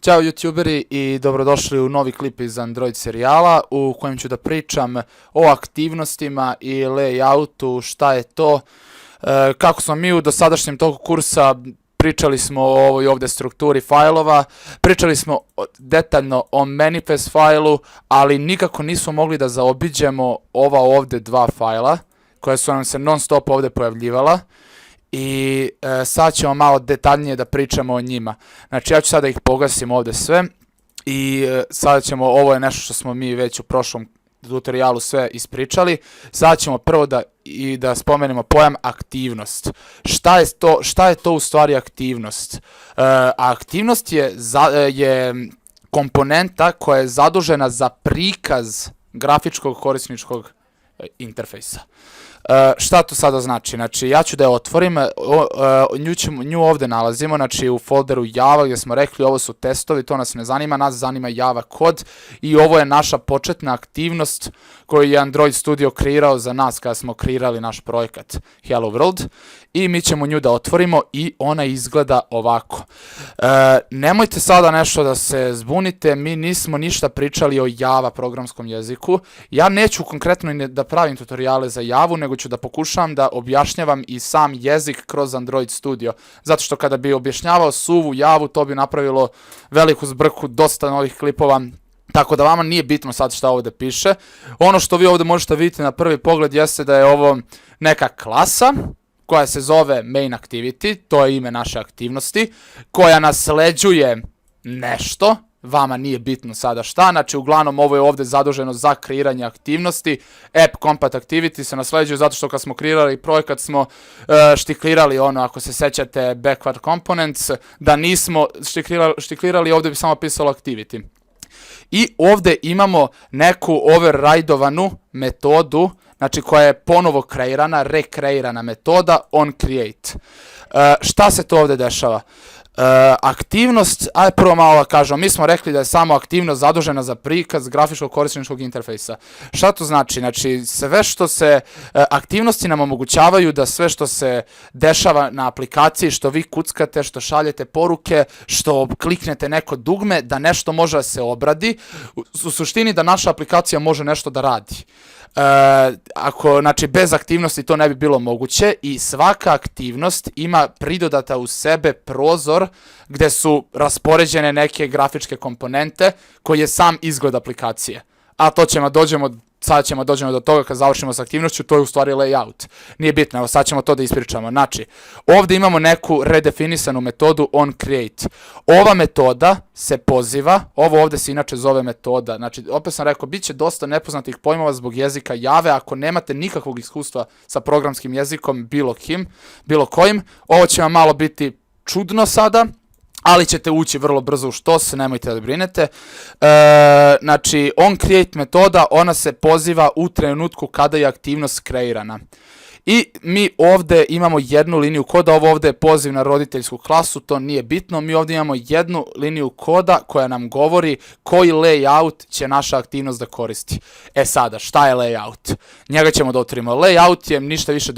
Ćao youtuberi i dobrodošli u novi klip iz Android serijala u kojem ću da pričam o aktivnostima i layoutu, šta je to, kako smo mi u dosadašnjem toku kursa pričali smo o ovoj ovdje strukturi fajlova, pričali smo detaljno o manifest fajlu, ali nikako nismo mogli da zaobiđemo ova ovdje dva fajla koja su nam se non stop ovdje pojavljivala. I sad ćemo malo detaljnije da pričamo o njima. Znači ja ću sada ih pogasim ovdje sve i sada ćemo, ovo je nešto što smo mi već u prošlom tutorijalu sve ispričali. Sada ćemo prvo da spomenemo pojam aktivnost. Šta je to u stvari aktivnost? Aktivnost je komponenta koja je zadužena za prikaz grafičkog korisničkog interfejsa. Šta to sada znači? Znači, ja ću da je otvorim, nju ovdje nalazimo, znači u folderu Java gdje smo rekli ovo su testovi, to nas ne zanima, nas zanima Java kod i ovo je naša početna aktivnost koju je Android Studio kreirao za nas kada smo kreirali naš projekat Hello World i mi ćemo nju da otvorimo i ona izgleda ovako. Nemojte sada nešto da se zbunite, mi nismo ništa pričali o Java programskom jeziku, ja neću konkretno da pravim tutoriale za Javu, nego ću da pokušavam da objašnjavam i sam jezik kroz Android Studio, zato što kada bi objašnjavao suvu Javu, to bi napravilo veliku zbrku, dosta novih klipova, tako da vama nije bitno sad šta ovdje piše. Ono što vi ovdje možete vidjeti na prvi pogled jeste da je ovo neka klasa koja se zove main activity, to je ime naše aktivnosti, koja nasleđuje nešto, vama nije bitno sada šta, znači uglavnom ovo je ovdje zaduženo za kreiranje aktivnosti. App compat activity se nasleđuje zato što kad smo kreirali projekat smo štiklirali ono, ako se sećate backward components, da nismo štiklirali ovdje bi samo pisalo activity. I ovdje imamo neku overrideovanu metodu, znači koja je ponovo kreirana, rekreirana metoda onCreate. Šta se to ovdje dešava? Aktivnost, ajde prvo malo da kažemo, mi smo rekli da je samo aktivnost zadužena za prikaz grafičkog korisničkog interfejsa. Šta to znači? Znači sve što se, aktivnosti nam omogućavaju da sve što se dešava na aplikaciji, što vi kuckate, što šaljete poruke, što kliknete neko dugme, da nešto može da se obradi, u suštini da naša aplikacija može nešto da radi. Znači bez aktivnosti to ne bi bilo moguće i svaka aktivnost ima pridodata u sebe prozor gdje su raspoređene neke grafičke komponente koji je sam izgled aplikacije. A to sad dođemo do toga kad završimo s aktivnošću, to je u stvari layout. Nije bitno, evo sad ćemo to da ispričamo. Znači, ovdje imamo neku redefinisanu metodu onCreate. Ova metoda se poziva, ovo ovdje se inače zove metoda, znači opet sam rekao, bit će dosta nepoznatih pojmova zbog jezika Jave, ako nemate nikakvog iskustva sa programskim jezikom bilo kojim, ovo će vam malo biti čudno sada, ali ćete ući vrlo brzo u štos, nemojte da brinete. Znači, onCreate metoda, ona se poziva u trenutku kada je aktivnost kreirana. I mi ovdje imamo jednu liniju koda, ovo ovdje je poziv na roditeljsku klasu, to nije bitno, mi ovdje imamo jednu liniju koda koja nam govori koji layout će naša aktivnost da koristi. E sada, šta je layout? Njega ćemo da otvorimo. Layout je ništa više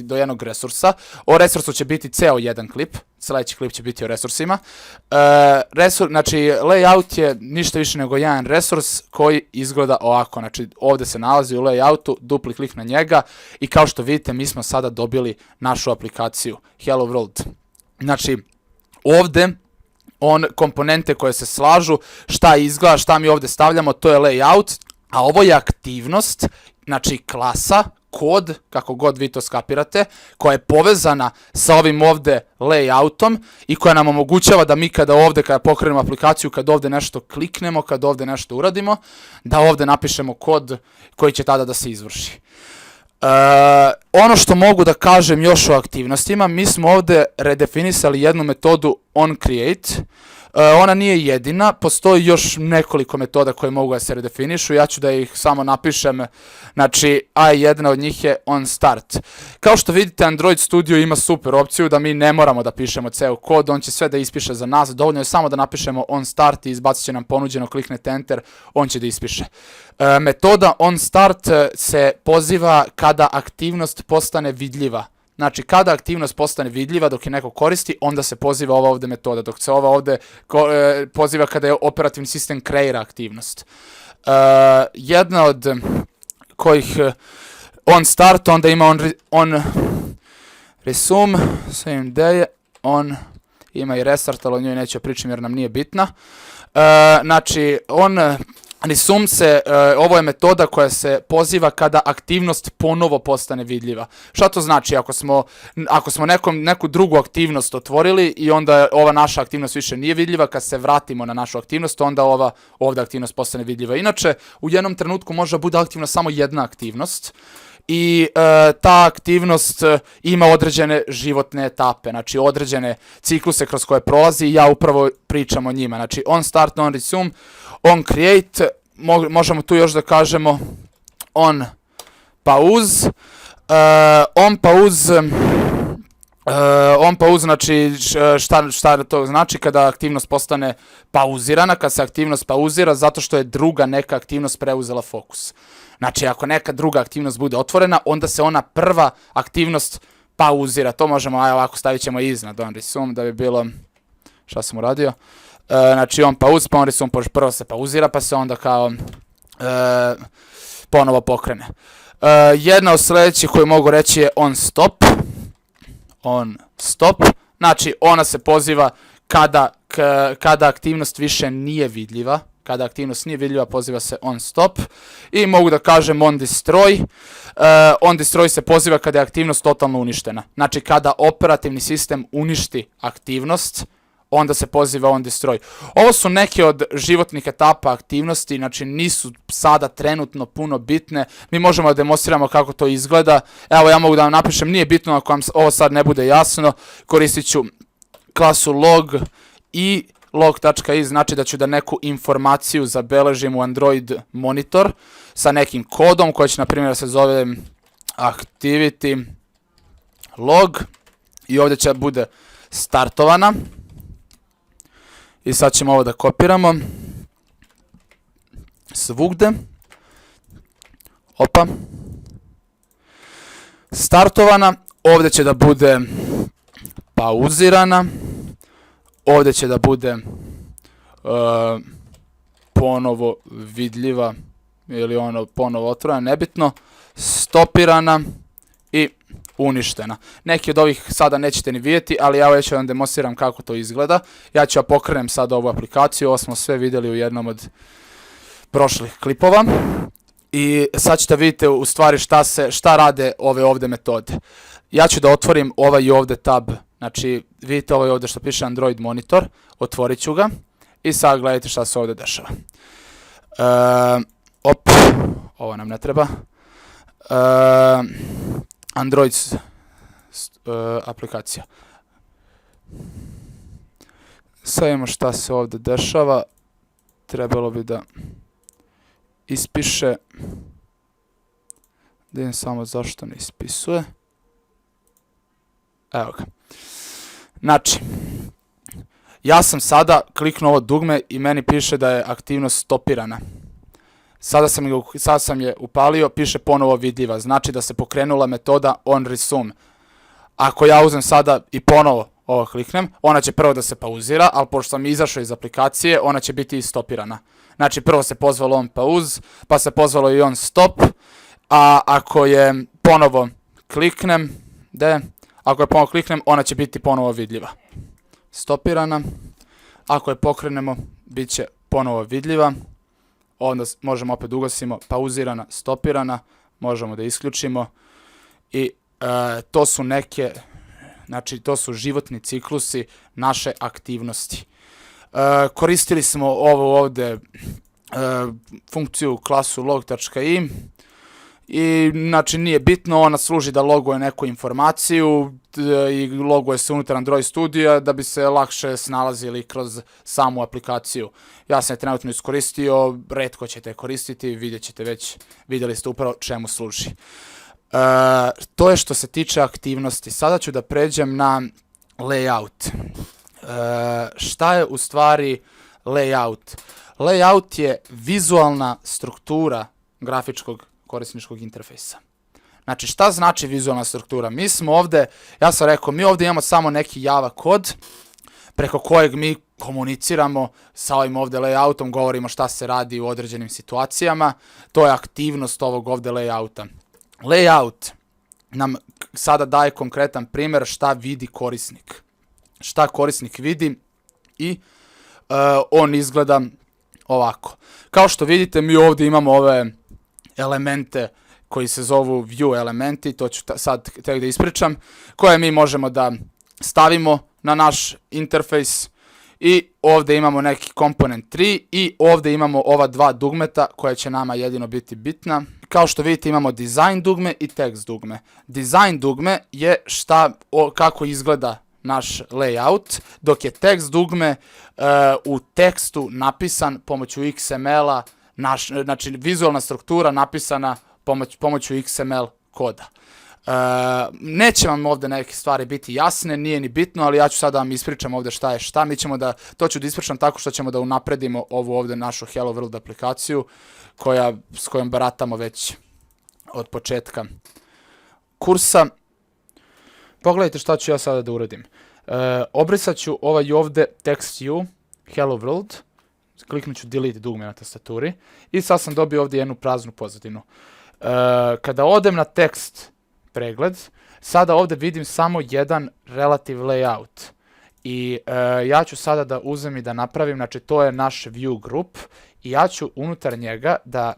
do jednog resursa, o resursu će biti ceo jedan klip, sljedeći klip će biti o resursima. Znači, layout je ništa više nego jedan resurs koji izgleda ovako, znači ovdje se nalazi u layoutu, dupli klik na njega i kao što vidite mi smo sada dobili našu aplikaciju Hello World. Znači, ovdje komponente koje se slažu, šta izgleda, šta mi ovdje stavljamo, to je layout, a ovo je aktivnost, znači klasa, kod, kako god vi to skapirate, koja je povezana sa ovim ovdje layoutom i koja nam omogućava da mi kada pokrenemo aplikaciju, kada ovdje nešto kliknemo, kada ovdje nešto uradimo, da ovdje napišemo kod koji će tada da se izvrši. Ono što mogu da kažem još o aktivnostima, mi smo ovdje redefinisali jednu metodu onCreate. Ona nije jedina, postoji još nekoliko metoda koje mogu da se redefinišu, ja ću da ih samo napišem, znači, a jedna od njih je onStart. Kao što vidite, Android Studio ima super opciju da mi ne moramo da pišemo ceo kod, on će sve da ispiše za nas, dovoljno je samo da napišemo onStart i izbacit će nam ponuđeno, kliknete Enter, on će da ispiše. Metoda onStart se poziva kada aktivnost postane vidljiva. Znači, kada aktivnost postane vidljiva dok je neko koristi, onda se poziva ova ovde metoda, dok se ova ovde poziva kada je operativni sistem kreira aktivnost. Jedna od kojih on start, onda ima on resume, sve gde je, on ima i restart, ali o njoj neću pričam jer nam nije bitna. Znači, resume ovo je metoda koja se poziva kada aktivnost ponovo postane vidljiva. Šta to znači? Ako smo neku drugu aktivnost otvorili i onda ova naša aktivnost više nije vidljiva, kad se vratimo na našu aktivnost, onda ova ovdje aktivnost postane vidljiva. Inače, u jednom trenutku može da bude aktivna samo jedna aktivnost i ta aktivnost ima određene životne etape, znači određene cikluse kroz koje prolazi i ja upravo pričam o njima. Znači, on start, on resume, on create, možemo tu još da kažemo on pause. On pause, znači šta to znači kada aktivnost postane pauzirana, kad se aktivnost pauzira zato što je druga neka aktivnost preuzela fokus. Znači, ako neka druga aktivnost bude otvorena, onda se ona prva aktivnost pauzira. To možemo, ovako stavit ćemo iznad on resume da bi bilo, šta sam uradio? Znači, on pause, pa on resume, prvo se pauzira, pa se onda kao ponovo pokrene. Jedna od sljedećih koju mogu reći je on stop. On stop, znači ona se poziva kada aktivnost više nije vidljiva. Kada aktivnost nije vidljiva, poziva se on stop. I mogu da kažem on destroy. On destroy se poziva kada je aktivnost totalno uništena. Znači, kada operativni sistem uništi aktivnost, onda se poziva on destroy. Ovo su neke od životnih etapa aktivnosti, znači nisu sada trenutno puno bitne. Mi možemo da demonstriramo kako to izgleda. Evo, ja mogu da vam napišem, nije bitno ako vam ovo sad ne bude jasno. Koristit ću klasu log i log.i, znači da ću da neku informaciju zabeležim u Android monitor sa nekim kodom koji će, na primjer, da se zove activity log i ovdje će da bude startovana. I sad ćemo ovo da kopiramo svugde. Opa. Startovana, ovdje će da bude pauzirana, ovdje će da bude ponovo vidljiva ili ono ponovo otvorena, nebitno, stopirana i uništena. Neki od ovih sada nećete ni vidjeti, ali ja ću vam demonstriram kako to izgleda. Ja ću pokrenem sada ovu aplikaciju, ovo smo sve vidjeli u jednom od prošlih klipova. I sad ćete vidjeti u stvari šta rade ove ovdje metode. Ja ću da otvorim ovaj i ovdje tab. Znači, vidite ovaj ovdje što piše Android monitor, otvorit ću ga i sad gledajte šta se ovdje dešava. Ovo nam ne treba. Android aplikacija. Sad imamo šta se ovdje dešava. Trebalo bi da ispiše. Da vidim samo zašto ne ispisuje. Evo ga. Znači, ja sam sada kliknuo ovo dugme i meni piše da je aktivnost stopirana. Sada sam je upalio, piše ponovo vidljiva, znači da se pokrenula metoda on resume. Ako ja uzem sada i ponovo ovo kliknem, ona će prvo da se pauzira, ali pošto sam izašao iz aplikacije, ona će biti i stopirana. Znači, prvo se pozvalo on pause, pa se pozvalo i on stop, a ako je ponovo kliknem, ona će biti ponovo vidljiva. Stopirana. Ako je pokrenemo, bit će ponovo vidljiva. Onda možemo opet ugasimo, pauzirana, stopirana, možemo da isključimo i to su neke, znači to su životni ciklusi naše aktivnosti. Koristili smo ovo ovdje funkciju klasu log.i i znači nije bitno, ona služi da loguje neku informaciju i loguje se unutar Android Studija da bi se lakše snalazili kroz samu aplikaciju. Ja sam je trenutno iskoristio, retko ćete je koristiti, vidjeli ste upravo čemu služi. To je što se tiče aktivnosti. Sada ću da pređem na layout. Šta je u stvari layout? Layout je vizualna struktura grafičkog korisničkog interfejsa. Znači, šta znači vizualna struktura? Mi smo ovde, ja sam rekao, mi ovde imamo samo neki Java kod, preko kojeg mi komuniciramo sa ovim ovde layoutom, govorimo šta se radi u određenim situacijama. To je aktivnost ovog ovde layouta. Layout nam sada daje konkretan primjer šta vidi korisnik. Šta korisnik vidi i on izgleda ovako. Kao što vidite, mi ovdje imamo ove elemente koji se zovu view elementi, to ću sad tek da ispričam, koje mi možemo da stavimo na naš interfejs. I ovdje imamo neki komponent 3 i ovdje imamo ova dva dugmeta koja će nama jedino biti bitna. Kao što vidite, imamo design dugme i text dugme. Design dugme je kako izgleda naš layout, dok je text dugme u tekstu napisan pomoću XML-a, znači vizualna struktura napisana pomoću XML koda. Neće vam ovdje neke stvari biti jasne, nije ni bitno, ali ja ću sada vam ispričam ovdje šta je šta. To ću da ispričam tako što ćemo da unapredimo ovu ovdje našu Hello World aplikaciju s kojom baratamo već od početka kursa. Pogledajte šta ću ja sada da uradim. Obrisat ću ovaj ovdje text view, Hello World, kliknut ću delete dugme na tastaturi i sad sam dobio ovdje jednu praznu pozadinu. Kada odem na tekst pregled, sada ovdje vidim samo jedan relative layout i ja ću sada da uzem i da napravim, znači to je naš view group i ja ću unutar njega da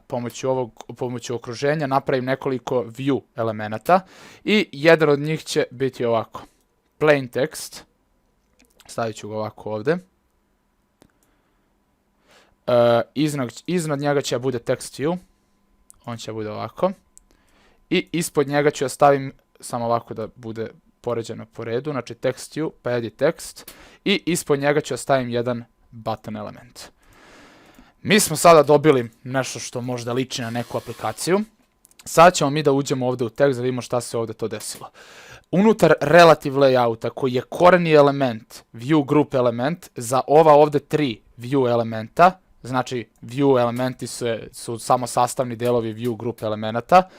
pomoću okruženja napravim nekoliko view elemenata i jedan od njih će biti ovako, plain text, stavit ću ga ovako ovdje, iznad njega će da bude text view, on će da bude ovako. I ispod njega ću ja stavim samo ovako da bude poređeno po redu, znači text view, pa edit text i ispod njega ću ja stavim jedan button element. Mi smo sada dobili nešto što možda liči na neku aplikaciju. Sad ćemo mi da uđemo ovdje u tekst da vidimo šta se ovdje to desilo. Unutar relative layouta koji je koreni element, view group element, za ova ovdje 3 view elementa, znači view elementi su samo sastavni delovi view group elemenata.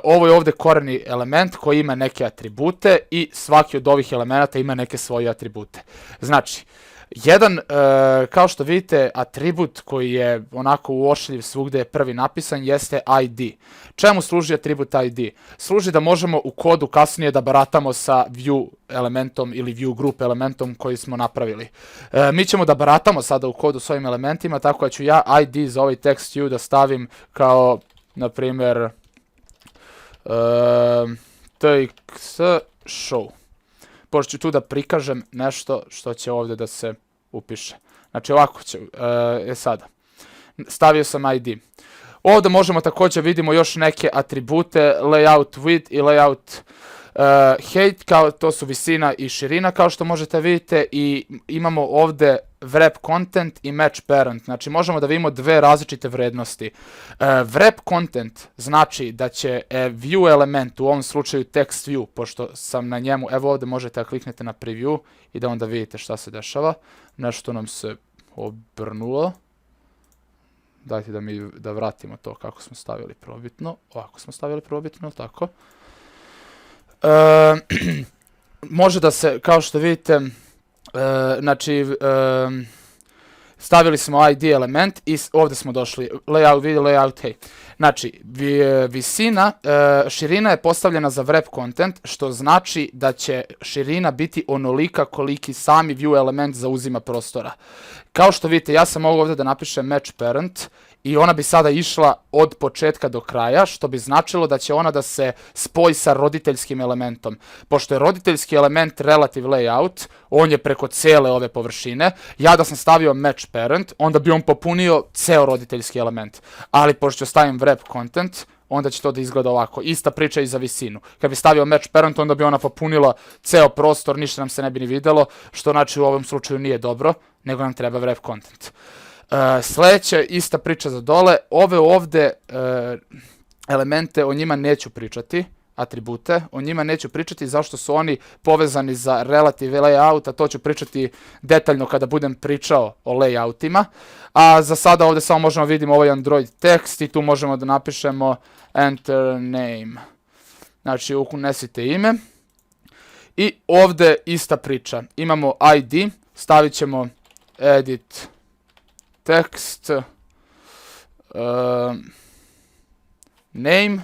Ovo je ovdje koreni element koji ima neke atribute i svaki od ovih elemenata ima neke svoje atribute. Znači, jedan, kao što vidite, atribut koji je onako uočljiv svugdje je prvi napisan jeste ID. Čemu služi atribut ID? Služi da možemo u kodu kasnije da baratamo sa view elementom ili view group elementom koji smo napravili. Mi ćemo da baratamo sada u kodu s ovim elementima, tako da ću ja ID za ovaj text view da stavim kao, na primjer, tx show. Pošto ću tu da prikažem nešto što će ovdje da se upiše. Znači ovako će, sada. Stavio sam ID. Ovdje možemo također vidimo još neke atribute, layout width i layout height, to su visina i širina kao što možete vidite i imamo ovdje wrap content i match parent, znači možemo da vidimo dve različite vrednosti. Wrap content znači da će view element, u ovom slučaju text view, pošto sam na njemu, evo ovdje možete da kliknete na preview i da onda vidite šta se dešava. Nešto nam se obrnulo. Dajte da vratimo to kako smo stavili prvobitno. Ovako smo stavili prvobitno, tako. Može da se, kao što vidite, znači, stavili smo ID element i ovdje smo došli, layout video, layout hey. Znači, visina, širina je postavljena za wrap content, što znači da će širina biti onolika koliki sami view element zauzima prostora. Kao što vidite, ja sam mogu ovdje da napišem match parent i ona bi sada išla od početka do kraja, što bi značilo da će ona da se spoji sa roditeljskim elementom. Pošto je roditeljski element relative layout, on je preko cijele ove površine. Ja da sam stavio match parent, onda bi on popunio ceo roditeljski element. Ali pošto stavim wrap content, onda će to da izgleda ovako. Ista priča i za visinu. Kad bi stavio match parent, onda bi ona popunila ceo prostor, ništa nam se ne bi ni videlo, što znači u ovom slučaju nije dobro, nego nam treba wrap content. Sljedeće, ista priča za dole, ove ovdje elemente, o njima neću pričati, atribute, o njima neću pričati zašto su oni povezani za relative layout, a to ću pričati detaljno kada budem pričao o layoutima, a za sada ovdje samo možemo vidimo ovaj Android tekst i tu možemo da napišemo enter name. Znači unesite ime i ovdje ista priča. Imamo ID, stavit ćemo edit text name.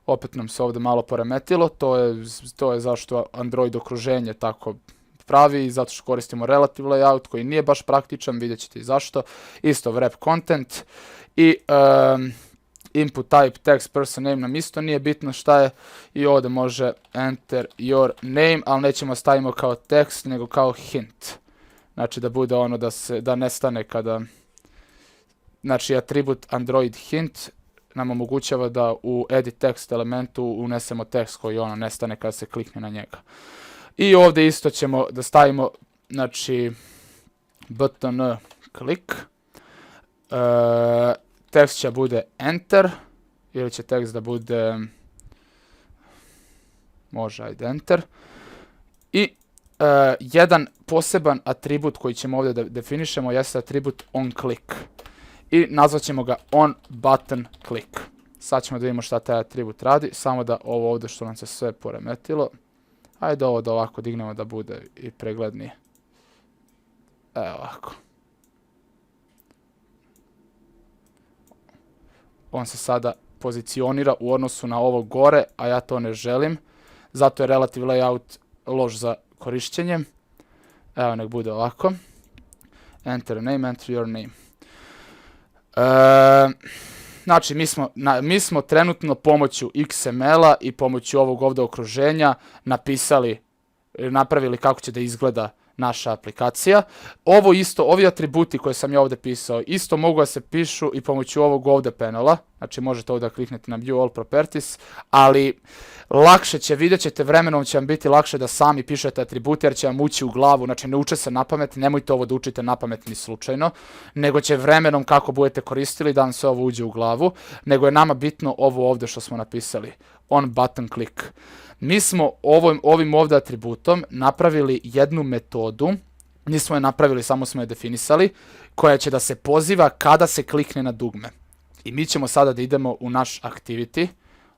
Opet nam se ovdje malo poremetilo, to je zašto Android okruženje tako pravi, zato što koristimo relative layout koji nije baš praktičan, vidjet ćete i zašto. Isto wrap content i input type text person name nam isto nije bitno šta je i ovdje može enter your name, ali nećemo stavimo kao tekst nego kao hint. Znači da bude ono da nestane kada, znači atribut Android hint nam omogućava da u edit text elementu unesemo tekst koji ono nestane kada se klikne na njega. I ovdje isto ćemo da stavimo, znači, button click, tekst će bude enter, ili će tekst da bude, može, ajde enter, i jedan poseban atribut koji ćemo ovdje da definišemo jeste atribut onClick. I nazvat ćemo ga onButtonClick. Sad ćemo da vidimo šta taj atribut radi, samo da ovo ovdje što nam se sve poremetilo, ajde ovo da ovako dignemo da bude i preglednije. Evo ovako. On se sada pozicionira u odnosu na ovo gore, a ja to ne želim. Zato je relative layout loš za korišćenje. Evo nek bude ovako. Enter name, enter your name. Znači, mi smo trenutno pomoću XML-a i pomoću ovog ovdje okruženja napravili kako će da izgleda naša aplikacija. Ovi atributi koje sam ja ovdje pisao, isto mogu da se pišu i pomoću ovog ovdje panela. Znači, možete ovdje kliknuti na View All Properties, ali lakše će, vidjet ćete, vremenom će vam biti lakše da sami pišete atribute jer će vam ući u glavu. Znači, ne uče se na pamet, nemojte ovo da učite na pamet ni slučajno, nego će vremenom kako budete koristili da vam se ovo uđe u glavu, nego je nama bitno ovo ovdje što smo napisali, onButtonClick. Mi smo ovim ovdje atributom napravili jednu metodu, nismo je napravili, samo smo je definisali, koja će da se poziva kada se klikne na dugme. I mi ćemo sada da idemo u naš activity,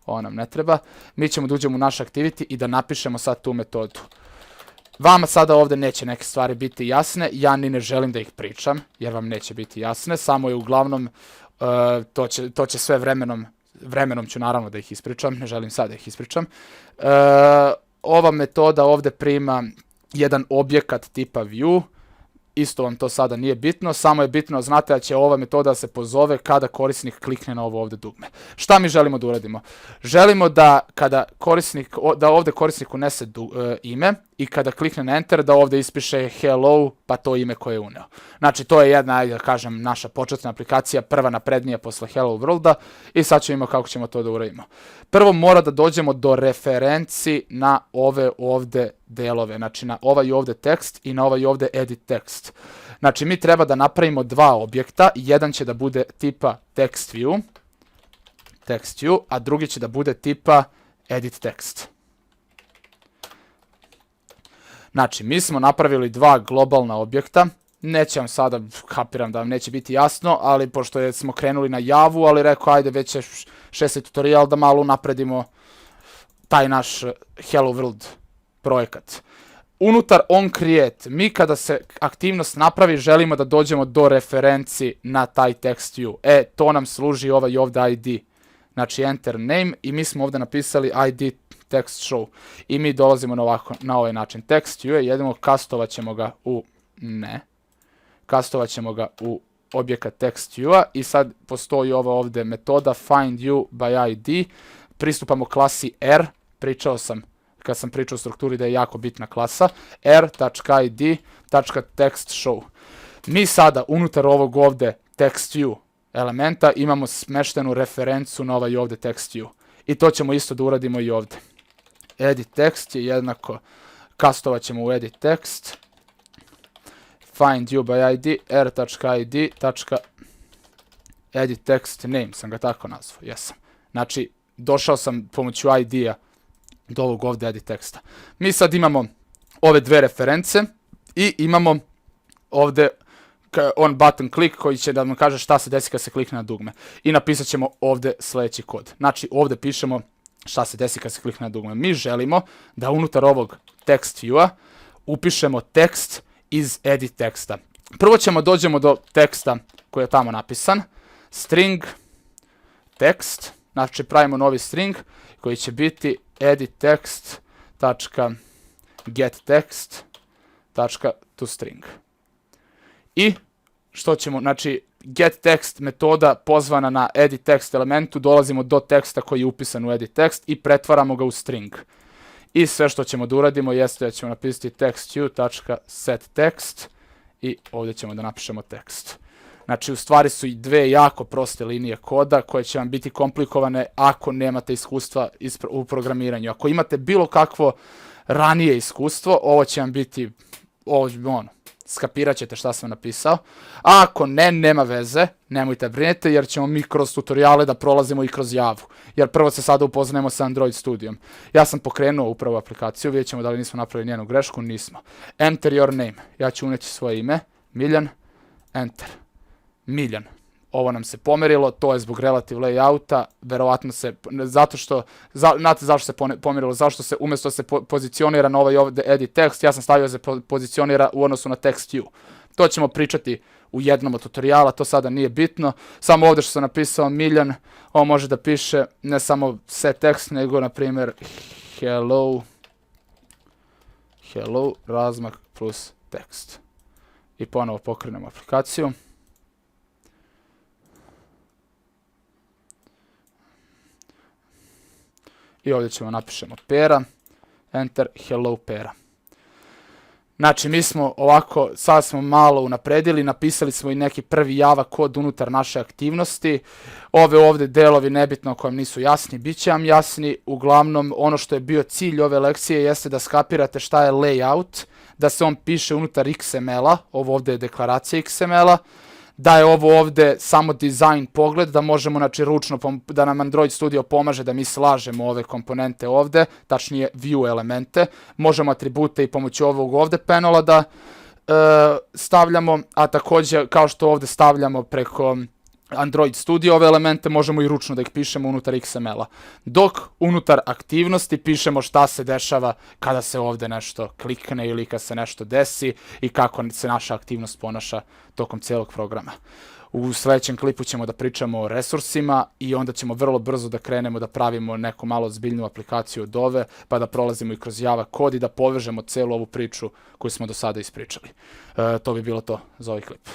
ovo nam ne treba, mi ćemo da uđemo u naš activity i da napišemo sad tu metodu. Vama sada ovdje neće neke stvari biti jasne, ja ni ne želim da ih pričam, jer vam neće biti jasne, samo je uglavnom, to će sve vremenom ću naravno da ih ispričam, ne želim sad da ih ispričam. Ova metoda ovdje prima jedan objekat tipa view, isto vam to sada nije bitno, samo je bitno, znate da će ova metoda se pozove kada korisnik klikne na ovo ovdje dugme. Šta mi želimo da uradimo? Želimo da da ovdje korisnik unese ime i kada klikne na enter da ovdje ispiše hello pa to ime koje je uneo. Znači to je jedna, ajde da kažem, naša početna aplikacija, prva naprednija posle Hello Worlda i sad ćemo vidjeti kako ćemo to da uradimo. Prvo mora da dođemo do referenci na ove ovdje delove, znači na ovaj ovdje tekst i na ovaj ovdje edit tekst. Znači mi treba da napravimo dva objekta, jedan će da bude tipa text view, a drugi će da bude tipa edit text. Znači, mi smo napravili dva globalna objekta, neće vam sada, kapiram da vam neće biti jasno, ali pošto smo krenuli na Javu, ali rekao, ajde već je 6. tutorial da malo napredimo taj naš Hello World projekat. Unutar onCreate, mi kada se aktivnost napravi, želimo da dođemo do referenci na taj text view. To nam služi ovaj ovdje ID. Znači, enter name i mi smo ovdje napisali ID text show. I mi dolazimo na ovaj način. Text view je jedino, kastovat ćemo ga u objekat text view-a i sad postoji ova ovdje metoda find you by ID. Pristupamo klasi R, pričao sam kad sam pričao o strukturi da je jako bitna klasa, r.id.textShow. Mi sada unutar ovog ovdje text view elementa imamo smeštenu referencu na ovaj ovdje text view. I to ćemo isto da uradimo i ovdje. Edit text je jednako, kastovat ćemo u edit text, find you by id, r.id.edit text name, sam ga tako nazvao, jesam. Znači, došao sam pomoću ID-a do ovog ovdje edit teksta. Mi sad imamo ove dve reference i imamo ovdje onButtonClick koji će da nam kaže šta se desi kad se klikne na dugme. I napisat ćemo ovdje sljedeći kod. Znači ovdje pišemo šta se desi kad se klikne na dugme. Mi želimo da unutar ovog text view-a upišemo tekst iz edit teksta. Prvo dođemo do teksta koji je tamo napisan. String text, znači pravimo novi string koji će biti edit text.getText.toString. I što ćemo, znači getText metoda pozvana na edit text elementu, dolazimo do teksta koji je upisan u edit text i pretvaramo ga u string. I sve što ćemo da uradimo jeste da ćemo napisati textView.setText i ovdje ćemo da napišemo tekst. Znači, u stvari su i dve jako proste linije koda koje će vam biti komplikovane ako nemate iskustva u programiranju. Ako imate bilo kakvo ranije iskustvo, ovo će vam biti, skapirat ćete šta sam napisao. A ako ne, nema veze, nemojte brinete, jer ćemo mi kroz tutoriale da prolazimo i kroz Javu. Jer prvo se sada upoznajemo sa Android Studijom. Ja sam pokrenuo upravo aplikaciju, vidjet ćemo da li nismo napravili njenu grešku, nismo. Enter your name, ja ću uneći svoje ime, Miljan, enter. Miljan. Ovo nam se pomerilo, to je zbog relative layouta, verovatno se, zato što, znate zašto se pomerilo, zašto se umjesto da se pozicionira na ovaj ovdje edit text, ja sam stavio da se pozicionira u odnosu na text view. To ćemo pričati u jednom od tutoriala, to sada nije bitno, samo ovdje što sam napisao Miljan, ovo može da piše ne samo set text, nego na primjer hello, razmak plus tekst. I ponovo pokrenemo aplikaciju. I ovdje ćemo napišemo pera, enter, hello pera. Znači, mi smo ovako, sad smo malo unapredili, napisali smo i neki prvi Java kod unutar naše aktivnosti. Ove ovdje delovi, nebitno kojem nisu jasni, bit će vam jasni. Uglavnom, ono što je bio cilj ove lekcije jeste da skapirate šta je layout, da se on piše unutar XML-a, ovo ovdje je deklaracija XML-a, da je ovo ovdje samo dizajn pogled, da možemo, znači, ručno, da nam Android Studio pomaže da mi slažemo ove komponente ovdje, tačnije view elemente. Možemo atribute i pomoću ovog ovdje panela da stavljamo, a također kao što ovdje stavljamo preko Android Studio ove elemente, možemo i ručno da ih pišemo unutar XML-a. Dok unutar aktivnosti pišemo šta se dešava kada se ovdje nešto klikne ili kad se nešto desi i kako se naša aktivnost ponaša tokom cijelog programa. U sljedećem klipu ćemo da pričamo o resursima i onda ćemo vrlo brzo da krenemo da pravimo neku malo zbiljnu aplikaciju od ove, pa da prolazimo i kroz Java kod i da povežemo celu ovu priču koju smo do sada ispričali. To bi bilo to za ovaj klip.